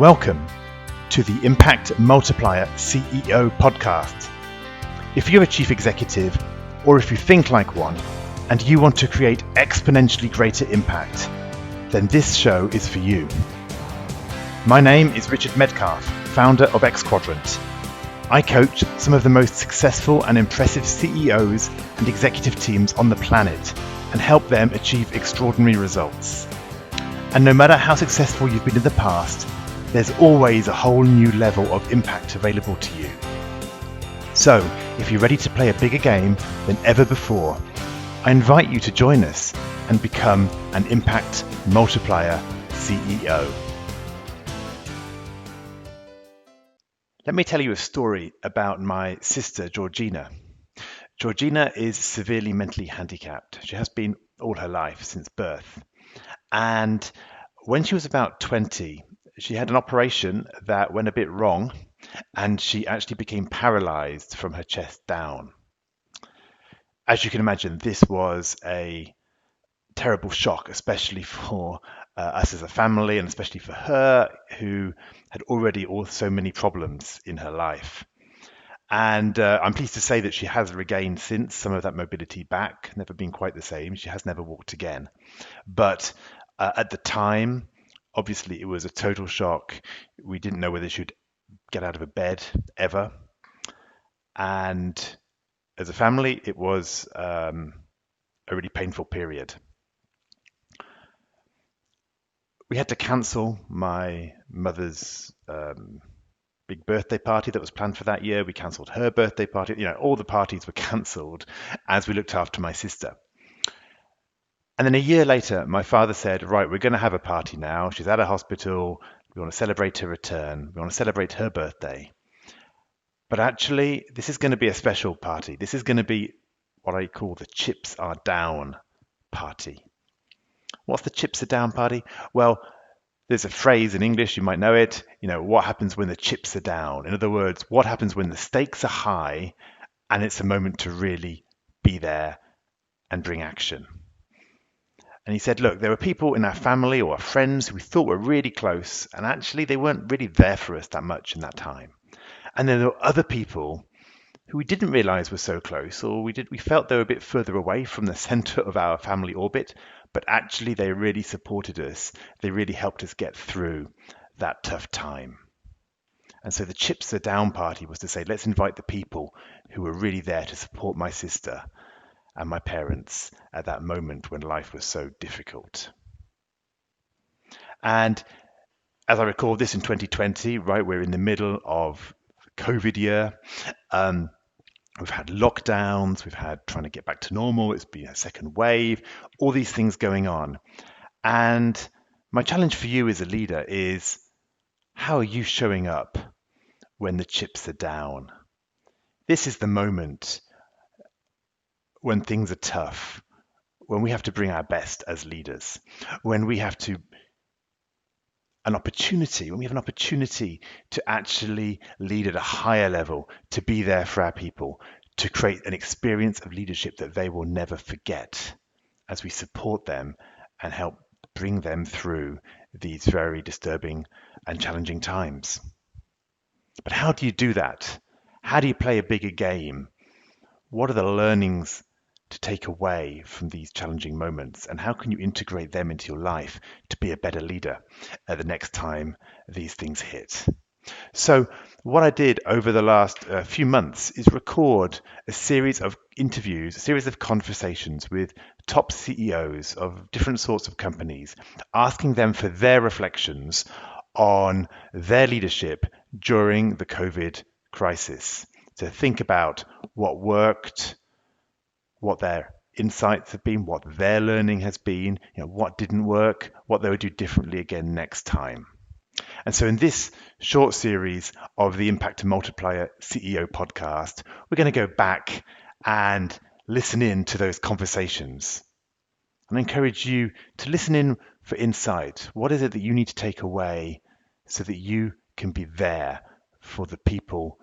Welcome to the Impact Multiplier CEO podcast. If you're a chief executive, or if you think like one, and you want to create exponentially greater impact, then this show is for you. My name is Richard Metcalf, founder of X Quadrant. I coach some of the most successful and impressive CEOs and executive teams on the planet and help them achieve extraordinary results. And no matter how successful you've been in the past, there's always a whole new level of impact available to you. So, if you're ready to play a bigger game than ever before, I invite you to join us and become an Impact Multiplier CEO. Let me tell you a story about my sister, Georgina. Georgina is severely mentally handicapped. She has been all her life since birth. And when she was about 20, she had an operation that went a bit wrong, and she actually became paralyzed from her chest down. As you can imagine, this was a terrible shock, especially for us as a family, and especially for her, who had already so many problems in her life. And I'm pleased to say that she has regained since some of that mobility back, never been quite the same. She has never walked again. But at the time, obviously, it was a total shock. We didn't know whether she'd get out of a bed ever. And as a family, it was a really painful period. We had to cancel my mother's big birthday party that was planned for that year. We cancelled her birthday party. All the parties were cancelled as we looked after my sister. And then a year later, my father said, right, we're going to have a party now. She's out of hospital. We want to celebrate her return. We want to celebrate her birthday. But actually, this is going to be a special party. This is going to be what I call the chips are down party. What's the chips are down party? Well, there's a phrase in English, you might know it, what happens when the chips are down? In other words, what happens when the stakes are high and it's a moment to really be there and bring action? And he said, look, there were people in our family or our friends who we thought were really close, and actually they weren't really there for us that much in that time. And then there were other people who we didn't realize were so close, or we felt they were a bit further away from the center of our family orbit, but actually they really supported us. They really helped us get through that tough time. And so the chips are down party was to say, let's invite the people who were really there to support my sister and my parents at that moment when life was so difficult. And as I recall this in 2020, right, we're in the middle of the COVID year. We've had lockdowns, we've had trying to get back to normal, it's been a second wave, all these things going on. And my challenge for you as a leader is, how are you showing up when the chips are down? This is the moment when things are tough, when we have to bring our best as leaders, when we have an opportunity to actually lead at a higher level, to be there for our people, to create an experience of leadership that they will never forget as we support them and help bring them through these very disturbing and challenging times. But how do you do that? How do you play a bigger game? What are the learnings to take away from these challenging moments, and how can you integrate them into your life to be a better leader at the next time these things hit? So what I did over the last few months is record a series of interviews, a series of conversations with top CEOs of different sorts of companies, asking them for their reflections on their leadership during the COVID crisis. To think about what worked, what their insights have been, what their learning has been, what didn't work, what they would do differently again next time. And so in this short series of the Impact Multiplier CEO podcast, we're going to go back and listen in to those conversations. And I encourage you to listen in for insight. What is it that you need to take away so that you can be there for the people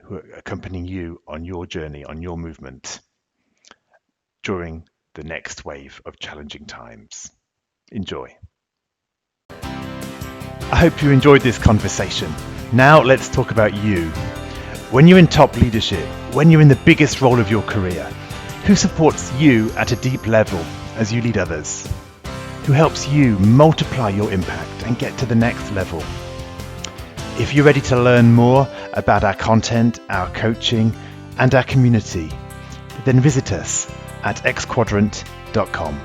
who are accompanying you on your journey, on your movement during the next wave of challenging times? Enjoy. I hope you enjoyed this conversation. Now let's talk about you. When you're in top leadership, when you're in the biggest role of your career, who supports you at a deep level as you lead others? Who helps you multiply your impact and get to the next level? If you're ready to learn more about our content, our coaching, and our community, then visit us at xquadrant.com.